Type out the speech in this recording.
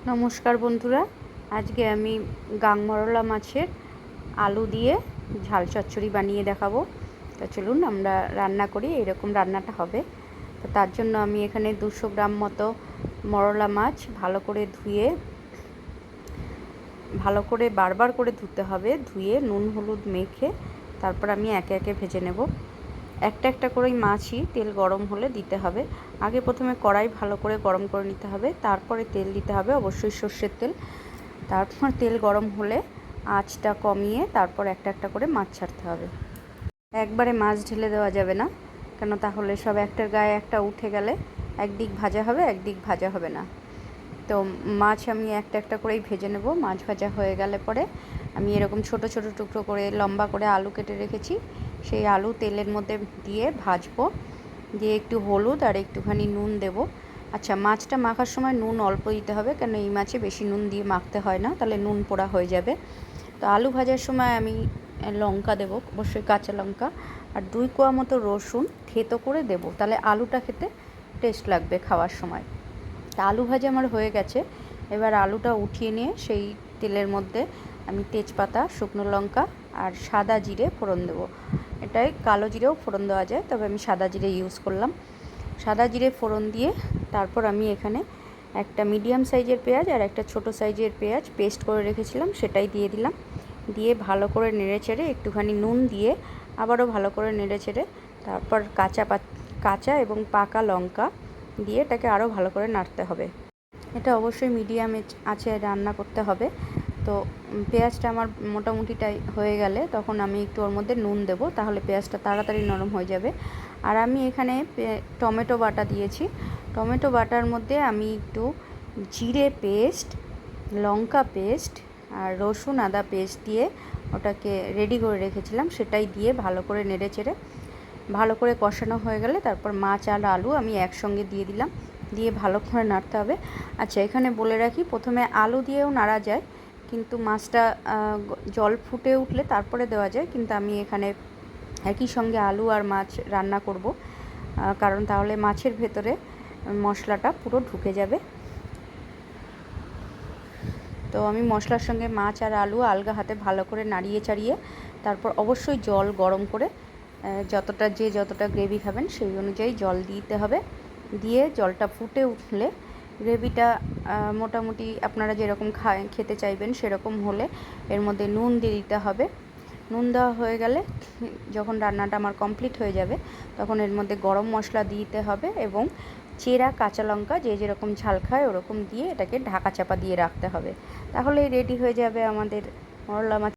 নমস্কার বন্ধুরা, আজকে আমি গাংমরলা মাছের আলু দিয়ে ঝাল চচ্চড়ি বানিয়ে দেখাবো। তো চলুন আমরা রান্না করি। এরকম রান্নাটা হবে। তো তার জন্য আমি এখানে 200 গ্রাম মতো মরলা মাছ ভালো করে বারবার করে ধুতে হবে। ধুয়ে নুন হলুদ মেখে তারপর আমি একে একে ভেজে নেব। একটা একটা করেই মাছই তেল গরম হলে দিতে হবে। আগে প্রথমে কড়াই ভালো করে গরম করে নিতে হবে, তারপরে তেল দিতে হবে, অবশ্যই সর্ষের তেল। তারপর তেল গরম হলে আঁচটা কমিয়ে তারপর একটা একটা করে মাছ ছাড়তে হবে। একবারে মাছ ঢেলে দেওয়া যাবে না, কেন তাহলে সব একটার গায়ে একটা উঠে গেলে একদিক ভাজা হবে, একদিক ভাজা হবে না। তো মাছ আমি একটা একটা করেই ভেজে নেব। মাছ ভাজা হয়ে গেলে পরে আমি এরকম ছোট ছোট টুকরো করে লম্বা করে আলু কেটে রেখেছি, সেই আলু তেলের মধ্যে দিয়ে ভাজবো। দিয়ে একটু হলুদ আর একটুখানি নুন দেব। আচ্ছা, মাছটা মাখার সময় নুন অল্প দিতে হবে, কেন এই মাছে বেশি নুন দিয়ে মাখতে হয় না, তাহলে নুন পোড়া হয়ে যাবে। তো আলু ভাজার সময় আমি লঙ্কা দেবো, অবশ্যই কাঁচা লঙ্কা, আর 2 কোয়া মতো রসুন থেতো করে দেবো, তাহলে আলুটা খেতে টেস্ট লাগবে খাওয়ার সময়। তা আলু ভাজা আমার হয়ে গেছে। এবার আলুটা উঠিয়ে নিয়ে সেই তেলের মধ্যে আমি তেজপাতা, শুকনো লঙ্কা আর সাদা জিরে ফোড়ন দেবো। এটাই কালো জিরেও ফোড়ন দেওয়া যায়, তবে আমি সাদা জিরে ইউজ করলাম। সাদা জিরে ফোড়ন দিয়ে তারপর আমি এখানে একটা মিডিয়াম সাইজের পেঁয়াজ আর একটা ছোট সাইজের পেঁয়াজ পেস্ট করে রেখেছিলাম, সেটাই দিয়ে দিলাম। দিয়ে ভালো করে নেড়েচেড়ে একটুখানি নুন দিয়ে আবারও ভালো করে নেড়েচেড়ে তারপর কাঁচা এবং পাকা লঙ্কা দিয়ে এটাকে আরও ভালো করে নাড়তে হবে। এটা অবশ্যই মিডিয়াম আঁচে রান্না করতে হবে। তো পেঁয়াজটা আমার মোটামুটিটাই হয়ে গেলে তখন আমি একটু ওর মধ্যে নুন দেবো, তাহলে পেঁয়াজটা তাড়াতাড়ি নরম হয়ে যাবে। আর আমি এখানে টমেটো বাটা দিয়েছি। টমেটো বাটার মধ্যে আমি একটু জিরে পেস্ট, লঙ্কা পেস্ট আর রসুন আদা পেস্ট দিয়ে ওটাকে রেডি করে রেখেছিলাম, সেটাই দিয়ে ভালো করে নেড়েচেড়ে ভালো করে কষানো হয়ে গেলে তারপর মাছ আর আলু আমি একসঙ্গে দিয়ে দিলাম, দিয়ে ভালো করে নাড়তে হবে। আচ্ছা, এখানে বলে রাখি, প্রথমে আলু দিয়েও নাড়া যায়, কিন্তু মাছটা জল ফুটে উঠলে তারপরে দেওয়া যায়, কিন্তু আমি এখানে একই সঙ্গে আলু আর মাছ রান্না করব, কারণ তাহলে মাছের ভেতরে মশলাটা পুরো ঢুকে যাবে। তো আমি মশলার সঙ্গে মাছ আর আলু আলগা হাতে ভালো করে নাড়িয়ে চাড়িয়ে তারপর অবশ্যই জল গরম করে যতটা গ্রেভি খাবেন সেই অনুযায়ী জল দিতে হবে। দিয়ে জলটা ফুটে উঠলে গ্রেভিটা মোটামুটি আপনারা যেরকম খেতে চাইবেন সেরকম হলে এর মধ্যে নুন দিয়ে দিতে হবে। নুন দেওয়া হয়ে গেলে যখন রান্নাটা আমার কমপ্লিট হয়ে যাবে তখন এর মধ্যে গরম মশলা দিতে হবে এবং চেরা কাঁচা লঙ্কা যে যেরকম ঝাল খায় ওরকম দিয়ে এটাকে ঢাকা চাপা দিয়ে রাখতে হবে। তাহলেই রেডি হয়ে যাবে আমাদের মরলা মাছ।